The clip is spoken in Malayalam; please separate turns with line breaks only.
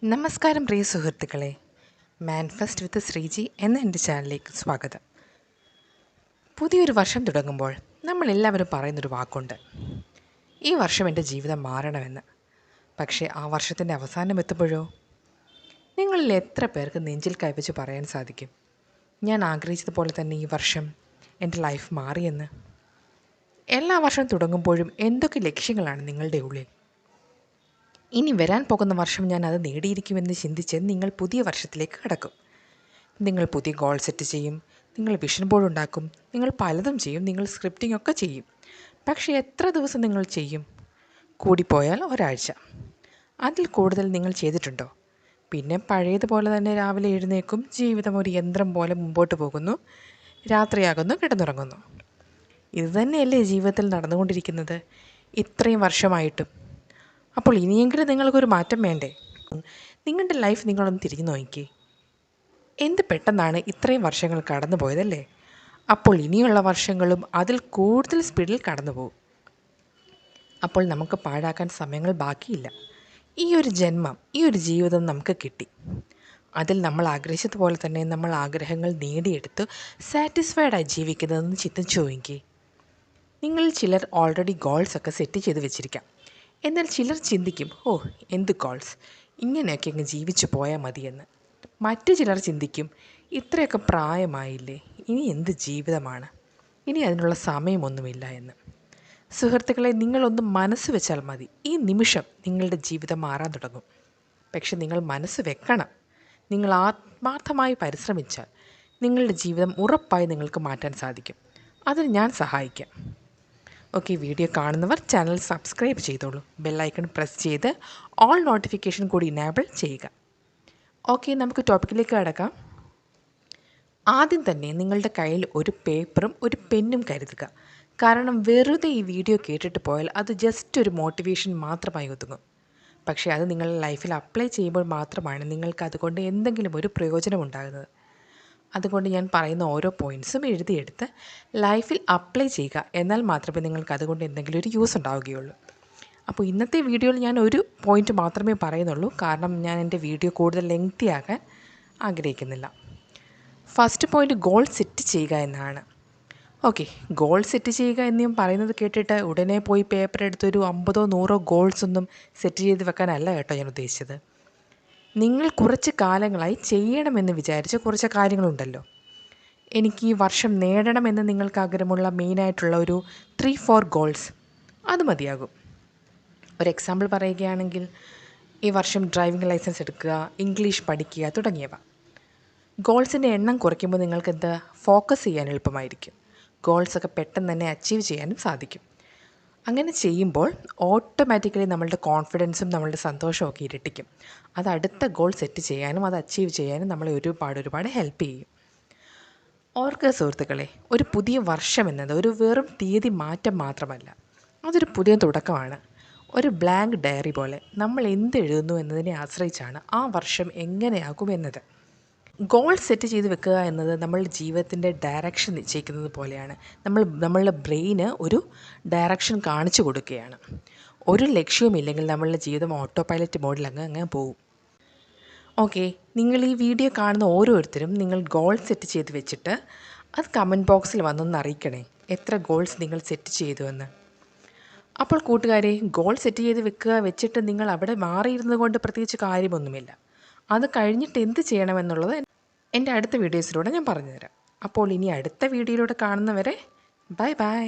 നമസ്കാരം പ്രിയ സുഹൃത്തുക്കളെ, മാനിഫെസ്റ്റ് വിത്ത് ശ്രീജി എന്ന എൻ്റെ ചാനലിലേക്ക് സ്വാഗതം. പുതിയൊരു വർഷം തുടങ്ങുമ്പോൾ നമ്മളെല്ലാവരും പറയുന്നൊരു വാക്കുണ്ട്, ഈ വർഷം എൻ്റെ ജീവിതം മാറണമെന്ന്. പക്ഷേ ആ വർഷത്തിൻ്റെ അവസാനം എത്തുമ്പോഴോ? നിങ്ങളിൽ എത്ര പേർക്ക് നെഞ്ചിൽ കൈവച്ച് പറയാൻ സാധിക്കും, ഞാൻ ആഗ്രഹിച്ചതുപോലെ തന്നെ ഈ വർഷം എൻ്റെ ലൈഫ് മാറിയെന്ന്? എല്ലാ വർഷവും തുടങ്ങുമ്പോഴും എന്തൊക്കെ ലക്ഷ്യങ്ങളാണ് നിങ്ങളുടെ ഉള്ളിൽ? ഇനി വരാൻ പോകുന്ന വർഷം ഞാൻ അത് നേടിയിരിക്കുമെന്ന് ചിന്തിച്ച് നിങ്ങൾ പുതിയ വർഷത്തിലേക്ക് കടക്കും. നിങ്ങൾ പുതിയ ഗോൾ സെറ്റ് ചെയ്യും, നിങ്ങൾ വിഷൻ ബോർഡ് ഉണ്ടാക്കും, നിങ്ങൾ പലതും ചെയ്യും, നിങ്ങൾ സ്ക്രിപ്റ്റിംഗ് ഒക്കെ ചെയ്യും. പക്ഷേ എത്ര ദിവസം നിങ്ങൾ ചെയ്യും? കൂടിപ്പോയാൽ ഒരാഴ്ച. അതിൽ കൂടുതൽ നിങ്ങൾ ചെയ്തിട്ടുണ്ടോ? പിന്നെ പഴയതുപോലെ തന്നെ രാവിലെ എഴുന്നേക്കും, ജീവിതം ഒരു യന്ത്രം പോലെ മുമ്പോട്ട് പോകുന്നു, രാത്രിയാകുന്നു, കിടന്നുറങ്ങുന്നു. ഇതുതന്നെയല്ലേ ജീവിതത്തിൽ നടന്നുകൊണ്ടിരിക്കുന്നത് ഇത്രയും വർഷമായിട്ടും? അപ്പോൾ ഇനിയെങ്കിലും നിങ്ങൾക്കൊരു മാറ്റം വേണ്ടേ? നിങ്ങളുടെ ലൈഫ് നിങ്ങളൊന്ന് തിരിഞ്ഞു നോക്കിക്കേ. എന്ത് പെട്ടെന്നാണ് ഇത്രയും വർഷങ്ങൾ കടന്നു പോയതല്ലേ? അപ്പോൾ ഇനിയുള്ള വർഷങ്ങളും അതിൽ കൂടുതൽ സ്പീഡിൽ കടന്നു പോകും. അപ്പോൾ നമുക്ക് പാഴാക്കാൻ സമയങ്ങൾ ബാക്കിയില്ല. ഈ ഒരു ജന്മം, ഈ ഒരു ജീവിതം നമുക്ക് കിട്ടി. അതിൽ നമ്മൾ ആഗ്രഹിച്ചതുപോലെ തന്നെ നമ്മൾ ആഗ്രഹങ്ങൾ നേടിയെടുത്ത് സാറ്റിസ്ഫൈഡായി ജീവിക്കുന്നതെന്ന് ചിന്തിച്ചു നോക്കിക്കേ. നിങ്ങളിൽ ചിലർ ഓൾറെഡി ഗോൾസൊക്കെ സെറ്റ് ചെയ്ത് വെച്ചിരിക്കാം. എന്നാൽ ചിലർ ചിന്തിക്കും, ഓ എന്ത് ഗോൾസ്, ഇങ്ങനെയൊക്കെ അങ്ങ് ജീവിച്ചു പോയാൽ മതിയെന്ന്. മറ്റു ചിലർ ചിന്തിക്കും, ഇത്രയൊക്കെ പ്രായമായില്ലേ, ഇനി എന്ത് ജീവിതമാണ്, ഇനി അതിനുള്ള സമയമൊന്നുമില്ല എന്ന്. സുഹൃത്തുക്കളെ, നിങ്ങളൊന്ന് മനസ്സ് വെച്ചാൽ മതി, ഈ നിമിഷം നിങ്ങളുടെ ജീവിതം മാറാൻ തുടങ്ങും. പക്ഷെ നിങ്ങൾ മനസ്സ് വെക്കണം. നിങ്ങൾ ആത്മാർത്ഥമായി പരിശ്രമിച്ചാൽ നിങ്ങളുടെ ജീവിതം ഉറപ്പായി നിങ്ങൾക്ക് മാറ്റാൻ സാധിക്കും. അതിന് ഞാൻ സഹായിക്കാം. ഓക്കെ, വീഡിയോ കാണുന്നവർ ചാനൽ സബ്സ്ക്രൈബ് ചെയ്തോളൂ, ബെല്ലൈക്കൺ പ്രസ് ചെയ്ത് ഓൾ നോട്ടിഫിക്കേഷൻ കൂടി ഇനേബിൾ ചെയ്യുക. ഓക്കെ, നമുക്ക് ടോപ്പിക്കിലേക്ക് കടക്കാം. ആദ്യം തന്നെ നിങ്ങളുടെ കയ്യിൽ ഒരു പേപ്പറും ഒരു പെന്നും കരുതുക. കാരണം വെറുതെ ഈ വീഡിയോ കേട്ടിട്ട് പോയാൽ അത് ജസ്റ്റ് ഒരു മോട്ടിവേഷൻ മാത്രമായി ഒതുങ്ങും. പക്ഷേ അത് നിങ്ങളുടെ ലൈഫിൽ അപ്ലൈ ചെയ്യുമ്പോൾ മാത്രമാണ് നിങ്ങൾക്ക് അതുകൊണ്ട് എന്തെങ്കിലും ഒരു പ്രയോജനം ഉണ്ടാകുന്നത്. അതുകൊണ്ട് ഞാൻ പറയുന്ന ഓരോ പോയിൻറ്റ്സും എഴുതിയെടുത്ത് ലൈഫിൽ അപ്ലൈ ചെയ്യുക. എന്നാൽ മാത്രമേ നിങ്ങൾക്ക് അതുകൊണ്ട് എന്തെങ്കിലും ഒരു യൂസ് ഉണ്ടാവുകയുള്ളൂ. അപ്പോൾ ഇന്നത്തെ വീഡിയോയിൽ ഞാൻ ഒരു പോയിൻറ്റ് മാത്രമേ പറയുന്നുള്ളൂ, കാരണം ഞാൻ എൻ്റെ വീഡിയോ കൂടുതൽ ലെങ്തി ആക്കാൻ ആഗ്രഹിക്കുന്നില്ല. ഫസ്റ്റ് പോയിൻറ്റ് ഗോൾ സെറ്റ് ചെയ്യുക എന്നാണ്. ഓക്കെ, ഗോൾ സെറ്റ് ചെയ്യുക എന്ന് ഞാൻ പറയുന്നത് കേട്ടിട്ട് ഉടനെ പോയി പേപ്പർ എടുത്തൊരു 50-100 ഗോൾസൊന്നും സെറ്റ് ചെയ്ത് വെക്കാനല്ല കേട്ടോ ഞാൻ ഉദ്ദേശിച്ചത്. നിങ്ങൾ കുറച്ച് കാലങ്ങളായി ചെയ്യണമെന്ന് വിചാരിച്ച കുറച്ച് കാര്യങ്ങളുണ്ടല്ലോ. എനിക്ക് ഈ വർഷം നേടണമെന്ന് നിങ്ങൾക്ക് ആഗ്രഹമുള്ള മെയിനായിട്ടുള്ള ഒരു 3-4 ഗോൾസ്, അത് മതിയാകും. ഒരു എക്സാമ്പിൾ പറയുകയാണെങ്കിൽ, ഈ വർഷം ഡ്രൈവിംഗ് ലൈസൻസ് എടുക്കുക, ഇംഗ്ലീഷ് പഠിക്കുക തുടങ്ങിയവ. ഗോൾസിൻ്റെ എണ്ണം കുറയ്ക്കുമ്പോൾ നിങ്ങൾക്കെന്ത് ഫോക്കസ് ചെയ്യാൻ എളുപ്പമായിരിക്കും. ഗോൾസൊക്കെ പെട്ടെന്ന് തന്നെ അച്ചീവ് ചെയ്യാനും സാധിക്കും. അങ്ങനെ ചെയ്യുമ്പോൾ ഓട്ടോമാറ്റിക്കലി നമ്മളുടെ കോൺഫിഡൻസും നമ്മളുടെ സന്തോഷവും ഒക്കെ ഇരട്ടിക്കും. അത് അടുത്ത ഗോൾ സെറ്റ് ചെയ്യാനും അത് അച്ചീവ് ചെയ്യാനും നമ്മളെ ഒരുപാട് ഹെൽപ്പ് ചെയ്യും. ഓർക്കുക സുഹൃത്തുക്കളെ, ഒരു പുതിയ വർഷം എന്നത് ഒരു വെറും തീയതി മാറ്റം മാത്രമല്ല, അതൊരു പുതിയ തുടക്കമാണ്. ഒരു ബ്ലാങ്ക് ഡയറി പോലെ നമ്മൾ എന്തെഴുതുന്നു എന്നതിനെ ആശ്രയിച്ചാണ് ആ വർഷം എങ്ങനെയാകും എന്നത്. ഗോൾ സെറ്റ് ചെയ്ത് വെക്കുക എന്നത് നമ്മളുടെ ജീവിതത്തിൻ്റെ ഡയറക്ഷൻ നിശ്ചയിക്കുന്നത് പോലെയാണ്. നമ്മളുടെ ബ്രെയിന് ഒരു ഡയറക്ഷൻ കാണിച്ചു കൊടുക്കുകയാണ്. ഒരു ലക്ഷ്യവുമില്ലെങ്കിൽ നമ്മളുടെ ജീവിതം ഓട്ടോ പൈലറ്റ് മോഡിൽ അങ്ങ് പോകും. ഓക്കെ, നിങ്ങൾ ഈ വീഡിയോ കാണുന്ന ഓരോരുത്തരും നിങ്ങൾ ഗോൾ സെറ്റ് ചെയ്ത് വെച്ചിട്ട് അത് കമൻറ്റ് ബോക്സിൽ വന്നൊന്ന് അറിയിക്കണേ, എത്ര ഗോൾസ് നിങ്ങൾ സെറ്റ് ചെയ്തു എന്ന്. അപ്പോൾ കൂട്ടുകാരെ, ഗോൾ സെറ്റ് ചെയ്ത് വെച്ചിട്ട് നിങ്ങൾ അവിടെ മാറിയിരുന്നത് കൊണ്ട് പ്രത്യേകിച്ച് കാര്യമൊന്നുമില്ല. അത് കഴിഞ്ഞിട്ട് എന്ത് ചെയ്യണമെന്നുള്ളത് എൻ്റെ അടുത്ത വീഡിയോസിലൂടെ ഞാൻ പറഞ്ഞുതരാം. അപ്പോൾ ഇനി അടുത്ത വീഡിയോയിലൂടെ കാണുന്നവരെ ബൈ ബൈ.